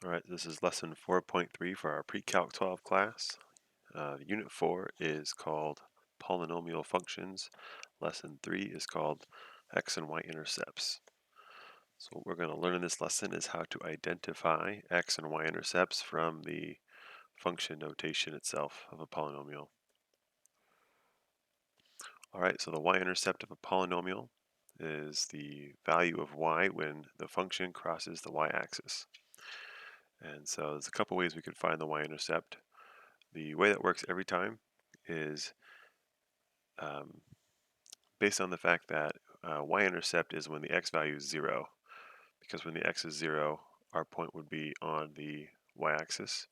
Alright, this is lesson 4.3 for our Pre-Calc 12 class. Unit 4 is called Polynomial Functions. Lesson 3 is called X and Y-Intercepts. So what we're going to learn in this lesson is how to identify X and Y-Intercepts from the function notation itself of a polynomial. Alright, so the Y-intercept of a polynomial is the value of y when the function crosses the y-axis. And so there's a couple ways we could find the y-intercept. The way that works every time is based on the fact that y-intercept is when the x value is 0, because when the x is 0, our point would be on the y-axis.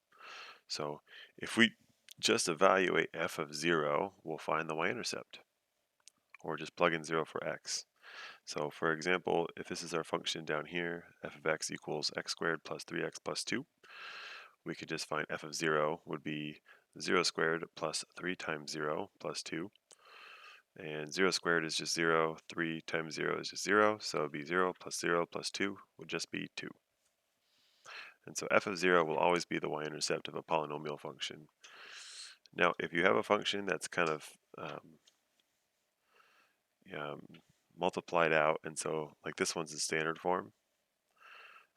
So if we just evaluate f of 0, we'll find the y-intercept, or just plug in 0 for x. So for example, if this is our function down here, f of x equals x squared plus 3x plus 2, we could just find f of 0 would be 0 squared plus 3 times 0 plus 2. And 0 squared is just 0, 3 times 0 is just 0, so it would be 0 plus 2 would just be 2. And so f of 0 will always be the y-intercept of a polynomial function. Now, if you have a function that's kind of multiplied out, and so like this one's the standard form,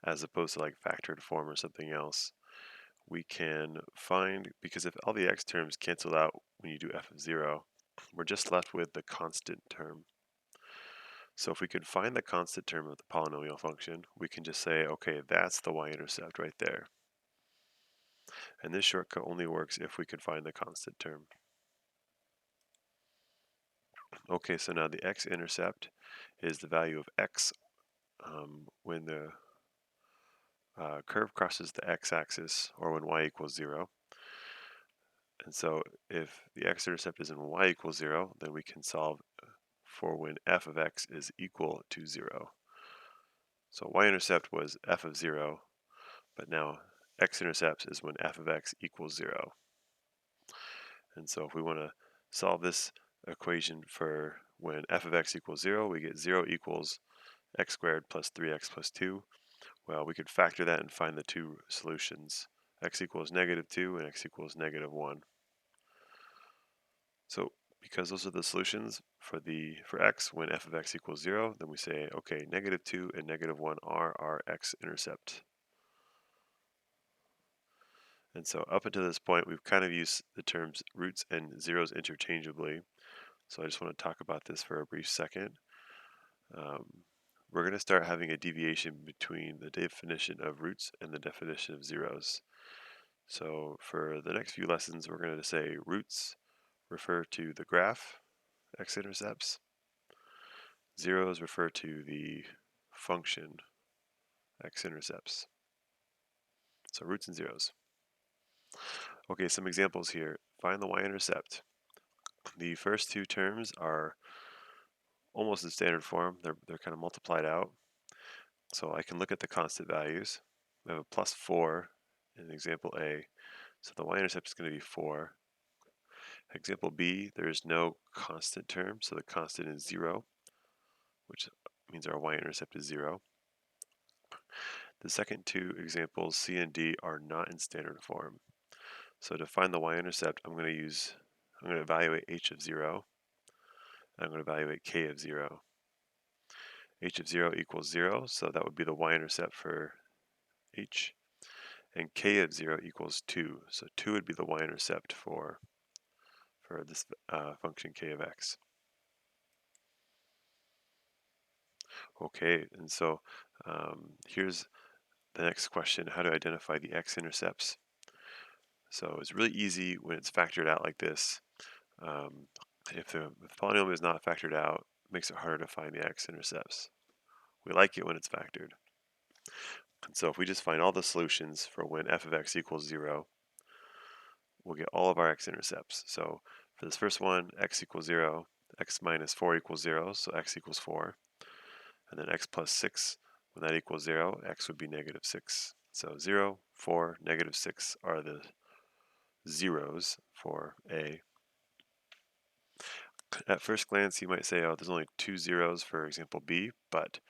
as opposed to like factored form or something else, we can find, because if all the x terms cancel out when you do f of 0, we're just left with the constant term. So if we could find the constant term of the polynomial function, we can just say, okay, that's the y-intercept right there. And this shortcut only works if we could find the constant term. Okay, so now the x-intercept is the value of x when the curve crosses the x-axis, or when y equals 0. And so if the x-intercept is when y equals 0, then we can solve for when f of x is equal to 0. So y-intercept was f of 0, but now x-intercept is when f of x equals 0. And so if we want to solve this equation for when f of x equals 0, we get 0 equals x squared plus 3x plus 2. Well, we could factor that and find the two solutions. X equals -2 and x equals -1. So because those are the solutions for x when f of x equals 0, then we say, okay, -2 and -1 are our x-intercept. And so up until this point, we've kind of used the terms roots and zeros interchangeably. So I just want to talk about this for a brief second. We're going to start having a deviation between the definition of roots and the definition of zeros. So for the next few lessons, we're going to say roots refer to the graph, x-intercepts. Zeros refer to the function, x-intercepts. So roots and zeros. Okay, some examples here. Find the y-intercept. The first two terms are almost in standard form. They're kind of multiplied out. So I can look at the constant values. We have a plus 4 in example A. So the y-intercept is going to be 4. Example B, there is no constant term, so the constant is 0, which means our y-intercept is 0. The second two examples, C and D, are not in standard form. So to find the y-intercept, I'm going to evaluate h of 0, and I'm going to evaluate k of 0. H of 0 equals 0, so that would be the y-intercept for h. And k of 0 equals 2, so 2 would be the y-intercept for this function k of x. Okay, and so here's the next question: how to identify the x-intercepts. So it's really easy when it's factored out like this. If the polynomial is not factored out, it makes it harder to find the x-intercepts. We like it when it's factored. And so if we just find all the solutions for when f of x equals 0, we'll get all of our x-intercepts. So for this first one, x equals 0, x minus 4 equals 0, so x equals 4. And then x plus 6, when that equals 0, x would be -6. So 0, 4, -6 are the zeros for A. At first glance, you might say, oh, there's only 2 zeros for example B, but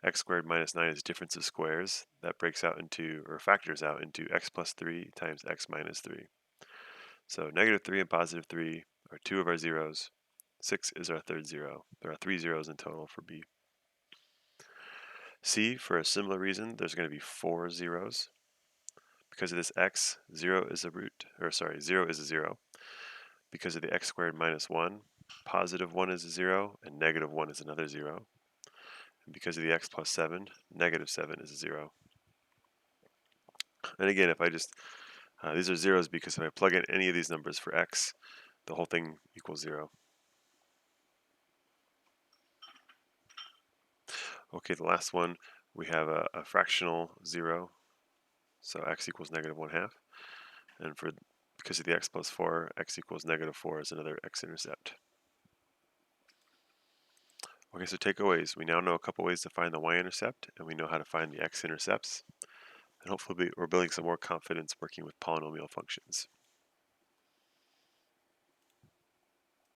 x squared minus 9 is difference of squares. That breaks out into, or factors out into x plus 3 times x minus 3. So negative 3 and positive 3 are two of our zeros. 6 is our third zero. There are 3 zeros in total for B. C, for a similar reason, there's going to be 4 zeros. Because of this x, 0 is a 0 is a 0. Because of the x squared minus 1, positive 1 is a 0, and negative 1 is another 0. And because of the x plus 7, negative 7 is a 0. And again, if I just, these are zeros because if I plug in any of these numbers for x, the whole thing equals 0. Okay, the last one, we have a fractional 0, so x equals negative 1/2. And because of the x plus 4, x equals negative 4 is another x-intercept. Okay, so takeaways. We now know a couple ways to find the y-intercept, and we know how to find the x-intercepts. And hopefully we're building some more confidence working with polynomial functions.